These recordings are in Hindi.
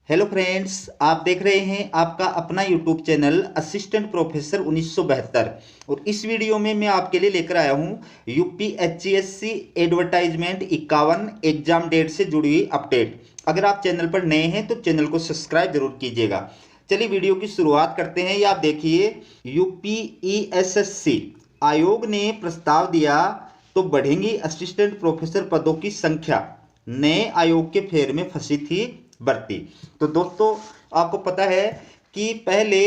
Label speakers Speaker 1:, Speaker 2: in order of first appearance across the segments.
Speaker 1: हेलो फ्रेंड्स, आप देख रहे हैं आपका अपना यूट्यूब चैनल असिस्टेंट प्रोफेसर 1972। और इस वीडियो में मैं आपके लिए लेकर आया हूं यूपी एचसीएससी एडवर्टाइजमेंट 51 एग्जाम डेट से जुड़ी हुई अपडेट। अगर आप चैनल पर नए हैं तो चैनल को सब्सक्राइब जरूर कीजिएगा। चलिए वीडियो की शुरुआत करते हैं। ये आप देखिए, यूपीईएसएससी आयोग ने प्रस्ताव दिया तो बढ़ेंगी असिस्टेंट प्रोफेसर पदों की संख्या। नए आयोग के फेर में फंसी थी भर्ती। तो दोस्तों, आपको पता है कि पहले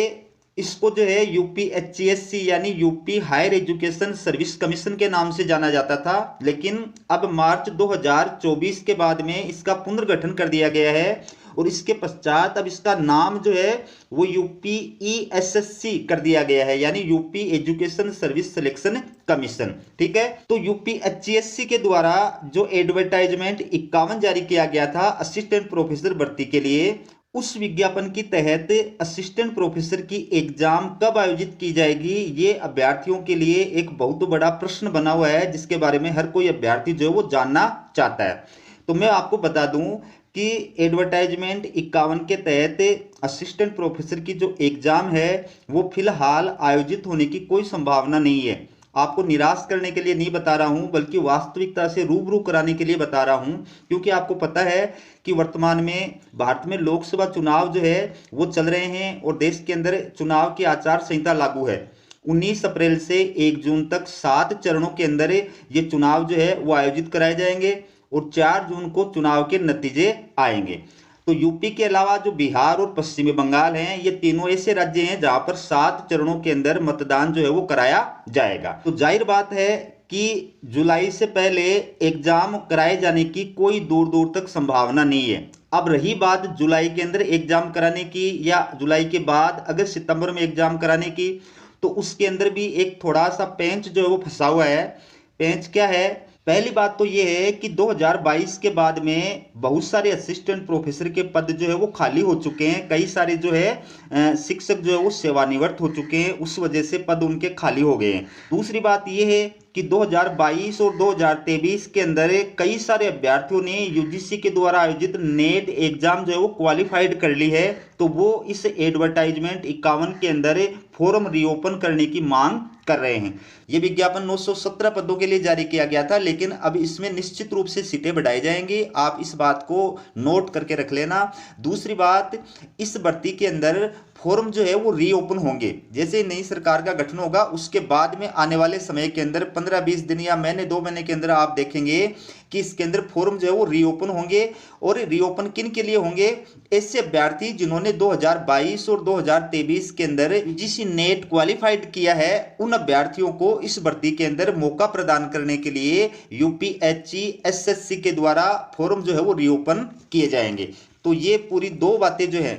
Speaker 1: इसको जो है यूपी एचसीएससी यानी UP higher education service commission के नाम से जाना जाता था, लेकिन अब मार्च 2024 के बाद में इसका पुनर्गठन कर दिया गया है और इसके पश्चात अब इसका नाम जो है वो यूपीईएसएससी कर दिया गया है, यानी UP education service selection commission. ठीक है, तो यूपीएचसीएससी के द्वारा जो एडवर्टाइजमेंट 51 जारी किया गया था असिस्टेंट प्रोफेसर भर्ती के लिए, उस विज्ञापन के तहत असिस्टेंट प्रोफेसर की एग्जाम कब आयोजित की जाएगी, ये अभ्यर्थियों के लिए एक बहुत बड़ा प्रश्न बना हुआ है, जिसके बारे में हर कोई अभ्यर्थी जो है वो जानना चाहता है। तो मैं आपको बता दूं कि एडवर्टाइजमेंट 51 के तहत असिस्टेंट प्रोफेसर की जो एग्जाम है वो फिलहाल आयोजित होने की कोई संभावना नहीं है। आपको निराश करने के लिए नहीं बता रहा हूं, बल्कि वास्तविकता से रूबरू कराने के लिए बता रहा हूं, क्योंकि आपको पता है कि वर्तमान में भारत में लोकसभा चुनाव जो है वो चल रहे हैं और देश के अंदर चुनाव की आचार संहिता लागू है। 19 अप्रैल से 1 जून तक 7 चरणों के अंदर ये चुनाव जो है वो आयोजित कराए जाएंगे और 4 जून को चुनाव के नतीजे आएंगे। तो यूपी के अलावा जो बिहार और पश्चिमी बंगाल हैं, ये तीनों ऐसे राज्य हैं जहां पर 7 चरणों के अंदर मतदान जो है वो कराया जाएगा। तो जाहिर बात है कि जुलाई से पहले एग्जाम कराए जाने की कोई दूर दूर तक संभावना नहीं है। अब रही बात जुलाई के अंदर एग्जाम कराने की या जुलाई के बाद अगर सितंबर में एग्जाम कराने की, तो उसके अंदर भी एक थोड़ा सा पेंच जो है वो फंसा हुआ है। पेंच क्या है? पहली बात तो ये है कि 2022 के बाद में बहुत सारे असिस्टेंट प्रोफेसर के पद जो है वो खाली हो चुके हैं। कई सारे जो है शिक्षक जो है वो सेवानिवृत्त हो चुके हैं, उस वजह से पद उनके खाली हो गए हैं। दूसरी बात ये है कि 2022 और 2023 के अंदर कई सारे अभ्यर्थियों ने यूजीसी के द्वारा आयोजित नेट एग्जाम जो है वो क्वालिफाइड कर ली है, तो वो इस एडवर्टाइजमेंट 51 के अंदर फॉर्म रीओपन करने की मांग कर रहे हैं। ये विज्ञापन 917 पदों के लिए जारी किया गया था, लेकिन अब इसमें निश्चित रूप से सीटें बढ़ाई जाएंगी। आप इस बात को नोट करके रख लेना। दूसरी बात, इस भर्ती के अंदर फॉर्म जो है वो रीओपन होंगे। जैसे नई सरकार का गठन होगा उसके बाद में आने वाले समय के अंदर 15-20 दिन या महीने 2 महीने के अंदर आप देखेंगे कि इसके अंदर फॉर्म जो है वो रीओपन होंगे। और रीओपन किन के लिए होंगे? ऐसे अभ्यर्थी जिन्होंने 2022 और 2023 के अंदर यूजीसी नेट क्वालिफाइड किया है, उन अभ्यर्थियों को इस भर्ती के अंदर मौका प्रदान करने के लिए यूपीएचसीएसएससी के द्वारा फॉर्म जो है वो रीओपन किए जाएंगे। तो ये पूरी दो बातें जो है,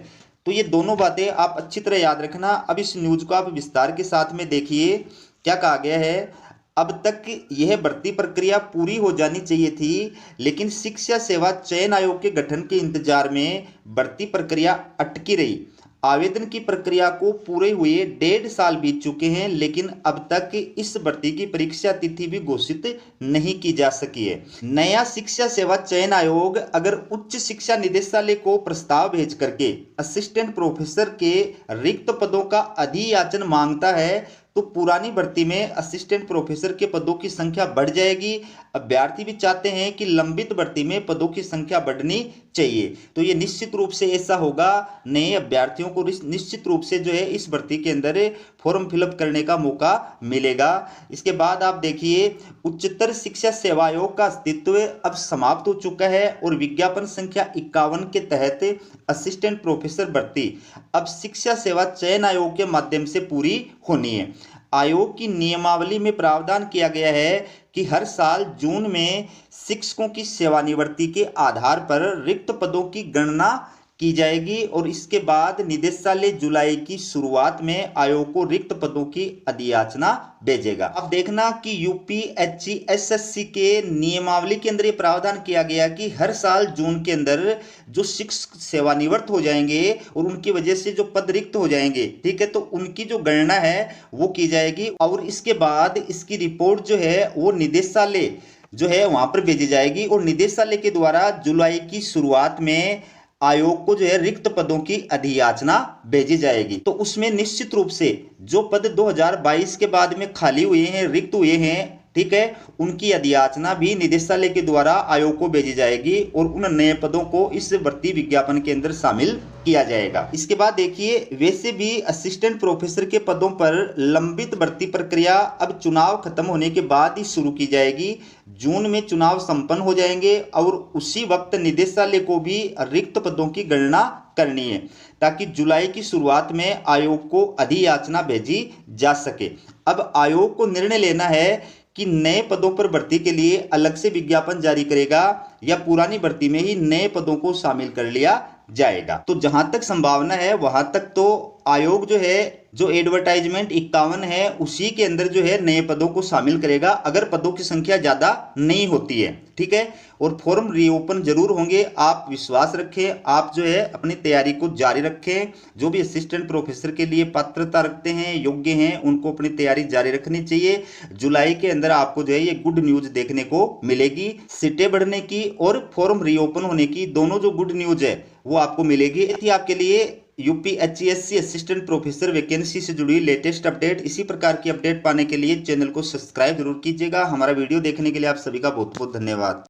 Speaker 1: तो ये दोनों बातें आप अच्छी तरह याद रखना। अब इस न्यूज को आप विस्तार के साथ में देखिए, क्या कहा गया है। अब तक यह भर्ती प्रक्रिया पूरी हो जानी चाहिए थी, लेकिन शिक्षा सेवा चयन आयोग के गठन के इंतजार में भर्ती प्रक्रिया अटकी रही। आवेदन की प्रक्रिया को पूरे हुए 1.5 साल बीत चुके हैं, लेकिन अब तक इस भर्ती की परीक्षा तिथि भी घोषित नहीं की जा सकी है। नया शिक्षा सेवा चयन आयोग अगर उच्च शिक्षा निदेशालय को प्रस्ताव भेज करके असिस्टेंट प्रोफेसर के रिक्त पदों का अधियाचन मांगता है, तो पुरानी भर्ती में असिस्टेंट प्रोफेसर के पदों की संख्या बढ़ जाएगी। अभ्यर्थी भी चाहते हैं कि लंबित भर्ती में पदों की संख्या बढ़नी चाहिए, तो ये निश्चित रूप से ऐसा होगा। नए अभ्यर्थियों को निश्चित रूप से जो है इस भर्ती के अंदर फॉर्म फिलअप करने का मौका मिलेगा। इसके बाद आप देखिए, उच्चतर शिक्षा सेवा आयोग का अस्तित्व अब समाप्त हो चुका है और विज्ञापन संख्या 51 के तहत असिस्टेंट प्रोफेसर भर्ती अब शिक्षा सेवा चयन आयोग के माध्यम से पूरी होनी है। आयोग की नियमावली में प्रावधान किया गया है कि हर साल जून में शिक्षकों की सेवानिवृत्ति के आधार पर रिक्त पदों की गणना की जाएगी और इसके बाद निदेशालय जुलाई की शुरुआत में आयोग को रिक्त पदों की अधियाचना भेजेगा। अब देखना कि यूपीएचसीएसएससी के नियमावली के अंदर ये प्रावधान किया गया कि हर साल जून के अंदर जो शिक्षक सेवानिवृत्त हो जाएंगे और उनकी वजह से जो पद रिक्त हो जाएंगे, ठीक है, तो उनकी जो गणना है वो की जाएगी और इसके बाद इसकी रिपोर्ट जो है वो निदेशालय जो है वहां पर भेजी जाएगी और निदेशालय के द्वारा जुलाई की शुरुआत में आयोग को जो है रिक्त पदों की अधियाचना भेजी जाएगी। तो उसमें निश्चित रूप से जो पद 2022 के बाद में खाली हुए हैं, रिक्त हुए हैं, ठीक है, उनकी अधियाचना भी निदेशालय के द्वारा आयोग को भेजी जाएगी और उन नए पदों को इस भर्ती विज्ञापन के अंदर शामिल किया जाएगा। इसके बाद देखिए, वैसे भी असिस्टेंट प्रोफेसर के पदों पर लंबित भर्ती प्रक्रिया अब चुनाव खत्म होने के बाद ही शुरू की जाएगी। जून में चुनाव संपन्न हो जाएंगे और उसी वक्त निदेशालय को भी रिक्त पदों की गणना करनी है, ताकि जुलाई की शुरुआत में आयोग को अधियाचना भेजी जा सके। अब आयोग को निर्णय लेना है कि नए पदों पर भर्ती के लिए अलग से विज्ञापन जारी करेगा या पुरानी भर्ती में ही नए पदों को शामिल कर लिया जाएगा। तो जहां तक संभावना है वहां तक तो आयोग जो है, जो एडवर्टाइजमेंट 51 है उसी के अंदर जो है नए पदों को शामिल करेगा, अगर पदों की संख्या ज्यादा नहीं होती है, ठीक है। और फॉर्म रीओपन जरूर होंगे, आप विश्वास रखें, आप जो है अपनी तैयारी को जारी रखें। जो भी असिस्टेंट प्रोफेसर के लिए पात्रता रखते हैं, योग्य हैं, उनको अपनी तैयारी जारी रखनी चाहिए। जुलाई के अंदर आपको जो है ये गुड न्यूज देखने को मिलेगी, सीटें बढ़ने की और फॉर्म रीओपन होने की, दोनों जो गुड न्यूज है वो आपको मिलेगी। थी आपके लिए यूपीएचसीएससी असिस्टेंट प्रोफेसर वैकेंसी से जुड़ी लेटेस्ट अपडेट। इसी प्रकार की अपडेट पाने के लिए चैनल को सब्सक्राइब जरूर कीजिएगा। हमारा वीडियो देखने के लिए आप सभी का बहुत बहुत धन्यवाद।